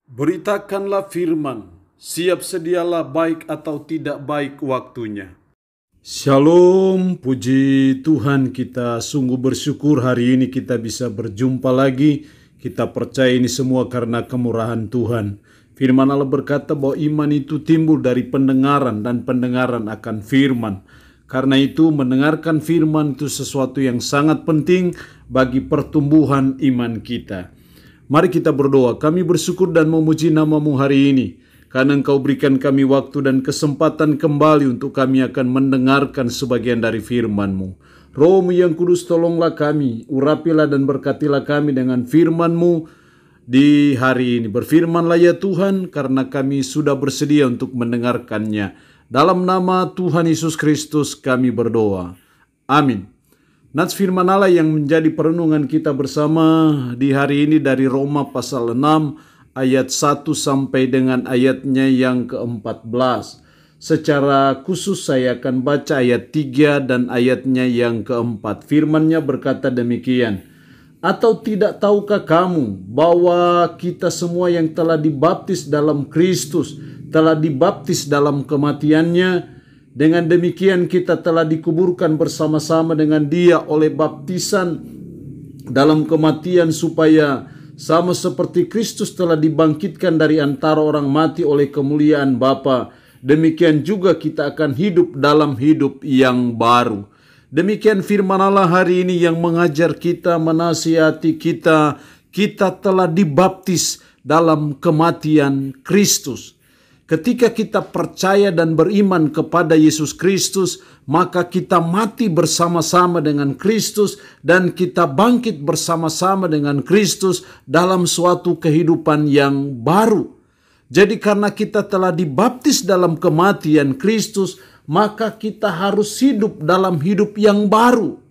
Beritakanlah firman, siap sedialah baik atau tidak baik waktunya. Shalom, puji Tuhan, kita sungguh bersyukur hari ini kita bisa berjumpa lagi. Kita percaya ini semua karena kemurahan Tuhan. Firman Allah berkata bahwa iman itu timbul dari pendengaran dan pendengaran akan firman. Karena itu mendengarkan firman itu sesuatu yang sangat penting bagi pertumbuhan iman kita. Mari kita berdoa. Kami bersyukur dan memuji nama-Mu hari ini, karena Engkau berikan kami waktu dan kesempatan kembali untuk kami akan mendengarkan sebagian dari firman-Mu. Roh-Mu yang kudus, tolonglah kami, urapilah dan berkatilah kami dengan firman-Mu di hari ini. Berfirmanlah ya Tuhan, karena kami sudah bersedia untuk mendengarkannya. Dalam nama Tuhan Yesus Kristus kami berdoa. Amin. Nats firman Allah yang menjadi perenungan kita bersama di hari ini dari Roma pasal 6 ayat 1 sampai dengan ayatnya yang ke-14. Secara khusus saya akan baca ayat 3 dan ayatnya yang ke-4. Firman-Nya berkata demikian. Atau tidak tahukah kamu bahwa kita semua yang telah dibaptis dalam Kristus telah dibaptis dalam kematian-Nya? Dengan demikian kita telah dikuburkan bersama-sama dengan Dia oleh baptisan dalam kematian, supaya sama seperti Kristus telah dibangkitkan dari antara orang mati oleh kemuliaan Bapa, demikian juga kita akan hidup dalam hidup yang baru. Demikian firman Allah hari ini yang mengajar kita, menasihati kita. Kita telah dibaptis dalam kematian Kristus. Ketika kita percaya dan beriman kepada Yesus Kristus, maka kita mati bersama-sama dengan Kristus dan kita bangkit bersama-sama dengan Kristus dalam suatu kehidupan yang baru. Jadi karena kita telah dibaptis dalam kematian Kristus, maka kita harus hidup dalam hidup yang baru.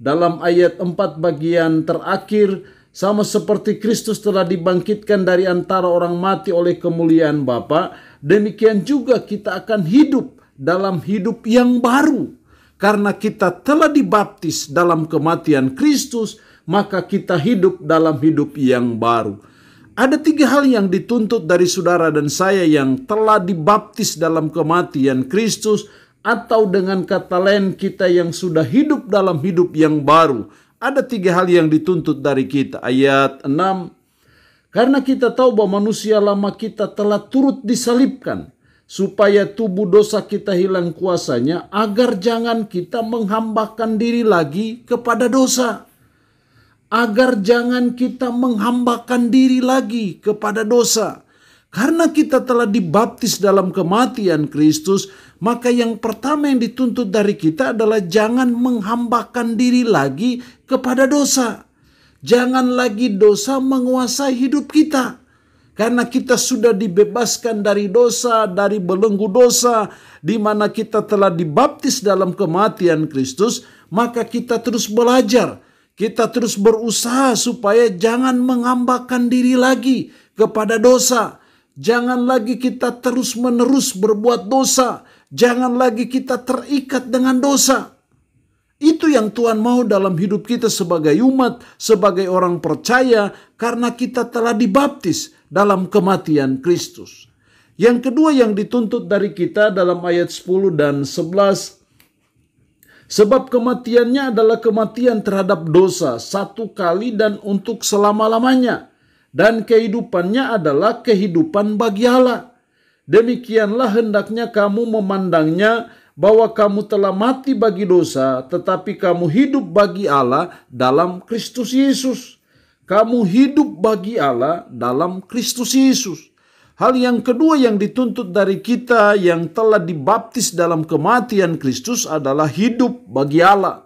Dalam ayat 4 bagian terakhir, sama seperti Kristus telah dibangkitkan dari antara orang mati oleh kemuliaan Bapa, demikian juga kita akan hidup dalam hidup yang baru. Karena kita telah dibaptis dalam kematian Kristus, maka kita hidup dalam hidup yang baru. Ada 3 hal yang dituntut dari saudara dan saya yang telah dibaptis dalam kematian Kristus, atau dengan kata lain kita yang sudah hidup dalam hidup yang baru. Ada 3 hal yang dituntut dari kita. Ayat 6. Karena kita tahu bahwa manusia lama kita telah turut disalibkan, supaya tubuh dosa kita hilang kuasanya, agar jangan kita menghambakan diri lagi kepada dosa. Agar jangan kita menghambakan diri lagi kepada dosa. Karena kita telah dibaptis dalam kematian Kristus, maka yang pertama yang dituntut dari kita adalah jangan menghambakan diri lagi kepada dosa. Jangan lagi dosa menguasai hidup kita. Karena kita sudah dibebaskan dari dosa, dari belenggu dosa, di mana kita telah dibaptis dalam kematian Kristus, maka kita terus belajar. Kita terus berusaha supaya jangan menghambakan diri lagi kepada dosa. Jangan lagi kita terus-menerus berbuat dosa. Jangan lagi kita terikat dengan dosa. Itu yang Tuhan mau dalam hidup kita sebagai umat, sebagai orang percaya, karena kita telah dibaptis dalam kematian Kristus. Yang kedua yang dituntut dari kita dalam ayat 10 dan 11. Sebab kematiannya adalah kematian terhadap dosa, satu kali dan untuk selama-lamanya. Dan kehidupannya adalah kehidupan bagi Allah. Demikianlah hendaknya kamu memandangnya, bahwa kamu telah mati bagi dosa, tetapi kamu hidup bagi Allah dalam Kristus Yesus. Kamu hidup bagi Allah dalam Kristus Yesus. Hal yang kedua yang dituntut dari kita yang telah dibaptis dalam kematian Kristus adalah hidup bagi Allah.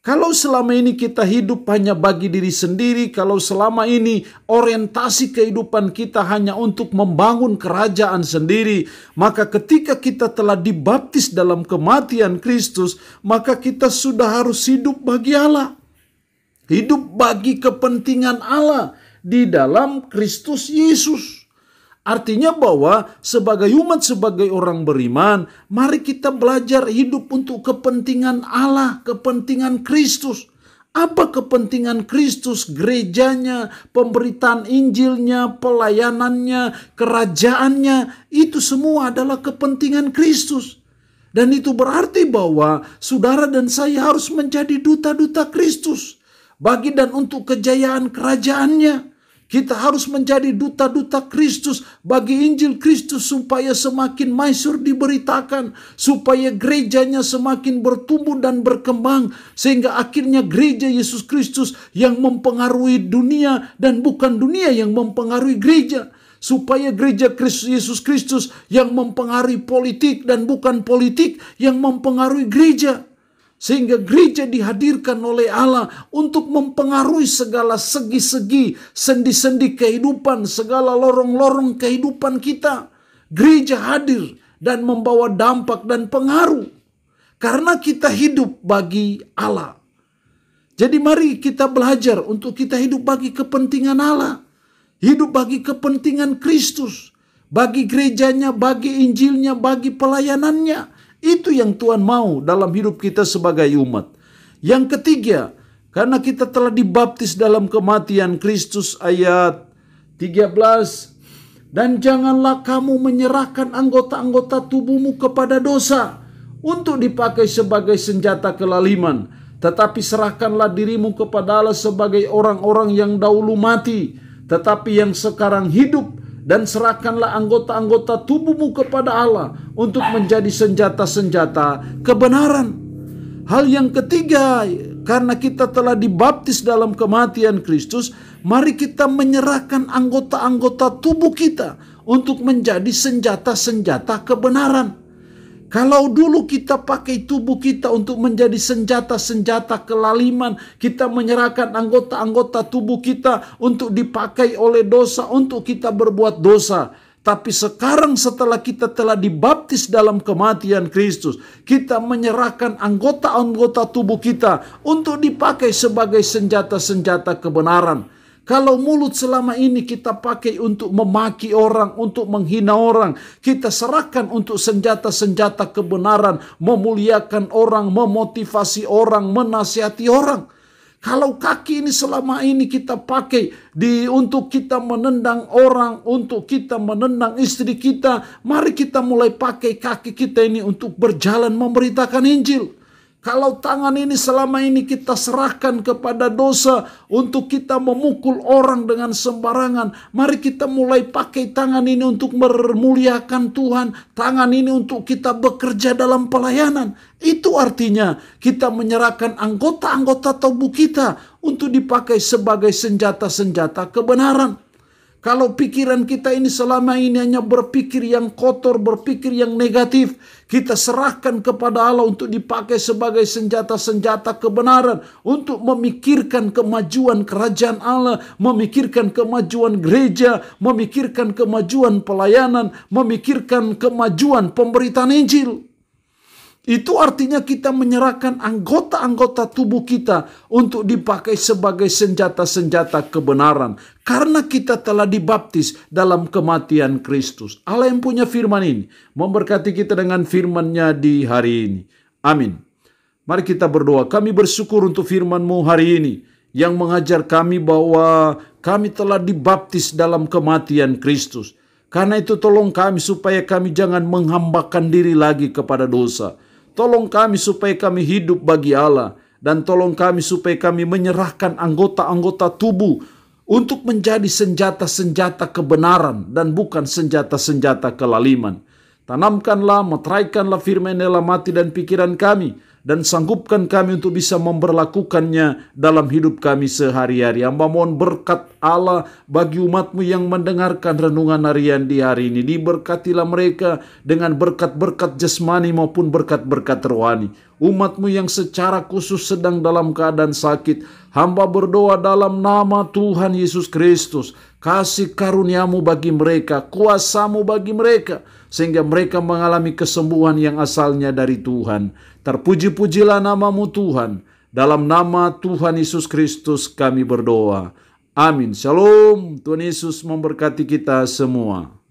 Kalau selama ini kita hidup hanya bagi diri sendiri, kalau selama ini orientasi kehidupan kita hanya untuk membangun kerajaan sendiri, maka ketika kita telah dibaptis dalam kematian Kristus, maka kita sudah harus hidup bagi Allah. Hidup bagi kepentingan Allah di dalam Kristus Yesus. Artinya bahwa sebagai umat, sebagai orang beriman, mari kita belajar hidup untuk kepentingan Allah, kepentingan Kristus. Apa kepentingan Kristus, gerejanya, pemberitaan Injilnya, pelayanannya, kerajaannya, itu semua adalah kepentingan Kristus. Dan itu berarti bahwa saudara dan saya harus menjadi duta-duta Kristus bagi dan untuk kejayaan kerajaannya. Kita harus menjadi duta-duta Kristus bagi Injil Kristus supaya semakin masyhur diberitakan, supaya gerejanya semakin bertumbuh dan berkembang, sehingga akhirnya gereja Yesus Kristus yang mempengaruhi dunia dan bukan dunia yang mempengaruhi gereja. Supaya gereja Yesus Kristus yang mempengaruhi politik dan bukan politik yang mempengaruhi gereja. Sehingga gereja dihadirkan oleh Allah untuk mempengaruhi segala segi-segi, sendi-sendi kehidupan, segala lorong-lorong kehidupan kita. Gereja hadir dan membawa dampak dan pengaruh. Karena kita hidup bagi Allah. Jadi mari kita belajar untuk kita hidup bagi kepentingan Allah. Hidup bagi kepentingan Kristus. Bagi gerejanya, bagi Injilnya, bagi pelayanannya. Itu yang Tuhan mau dalam hidup kita sebagai umat. Yang ketiga, karena kita telah dibaptis dalam kematian Kristus, ayat 13. Dan janganlah kamu menyerahkan anggota-anggota tubuhmu kepada dosa untuk dipakai sebagai senjata kelaliman. Tetapi serahkanlah dirimu kepada Allah sebagai orang-orang yang dahulu mati, tetapi yang sekarang hidup. Dan serahkanlah anggota-anggota tubuhmu kepada Allah untuk menjadi senjata-senjata kebenaran. Hal yang ketiga, karena kita telah dibaptis dalam kematian Kristus, mari kita menyerahkan anggota-anggota tubuh kita untuk menjadi senjata-senjata kebenaran. Kalau dulu kita pakai tubuh kita untuk menjadi senjata-senjata kelaliman, kita menyerahkan anggota-anggota tubuh kita untuk dipakai oleh dosa, untuk kita berbuat dosa. Tapi sekarang setelah kita telah dibaptis dalam kematian Kristus, kita menyerahkan anggota-anggota tubuh kita untuk dipakai sebagai senjata-senjata kebenaran. Kalau mulut selama ini kita pakai untuk memaki orang, untuk menghina orang, kita serahkan untuk senjata-senjata kebenaran, memuliakan orang, memotivasi orang, menasihati orang. Kalau kaki ini selama ini kita pakai untuk kita menendang orang, untuk kita menendang istri kita, mari kita mulai pakai kaki kita ini untuk berjalan memberitakan Injil. Kalau tangan ini selama ini kita serahkan kepada dosa untuk kita memukul orang dengan sembarangan, mari kita mulai pakai tangan ini untuk memuliakan Tuhan. Tangan ini untuk kita bekerja dalam pelayanan. Itu artinya kita menyerahkan anggota-anggota tubuh kita untuk dipakai sebagai senjata-senjata kebenaran. Kalau pikiran kita ini selama ini hanya berpikir yang kotor, berpikir yang negatif, kita serahkan kepada Allah untuk dipakai sebagai senjata-senjata kebenaran, untuk memikirkan kemajuan kerajaan Allah, memikirkan kemajuan gereja, memikirkan kemajuan pelayanan, memikirkan kemajuan pemberitaan Injil. Itu artinya kita menyerahkan anggota-anggota tubuh kita untuk dipakai sebagai senjata-senjata kebenaran. Karena kita telah dibaptis dalam kematian Kristus. Allah yang punya firman ini memberkati kita dengan firman-Nya di hari ini. Amin. Mari kita berdoa. Kami bersyukur untuk firman-Mu hari ini yang mengajar kami bahwa kami telah dibaptis dalam kematian Kristus. Karena itu tolong kami supaya kami jangan menghambakan diri lagi kepada dosa. Tolong kami supaya kami hidup bagi Allah. Dan tolong kami supaya kami menyerahkan anggota-anggota tubuh untuk menjadi senjata-senjata kebenaran dan bukan senjata-senjata kelaliman. Tanamkanlah, meteraikanlah firman dalam hati dan pikiran kami. Dan sanggupkan kami untuk bisa memberlakukannya dalam hidup kami sehari-hari. Hamba mohon berkat Allah bagi umat-Mu yang mendengarkan renungan harian di hari ini. Diberkatilah mereka dengan berkat-berkat jasmani maupun berkat-berkat rohani. Umat-Mu yang secara khusus sedang dalam keadaan sakit, hamba berdoa dalam nama Tuhan Yesus Kristus. Kasih karunia-Mu bagi mereka, kuasa-Mu bagi mereka, sehingga mereka mengalami kesembuhan yang asalnya dari Tuhan. Terpuji-pujilah nama-Mu Tuhan. Dalam nama Tuhan Yesus Kristus kami berdoa. Amin. Shalom. Tuhan Yesus memberkati kita semua.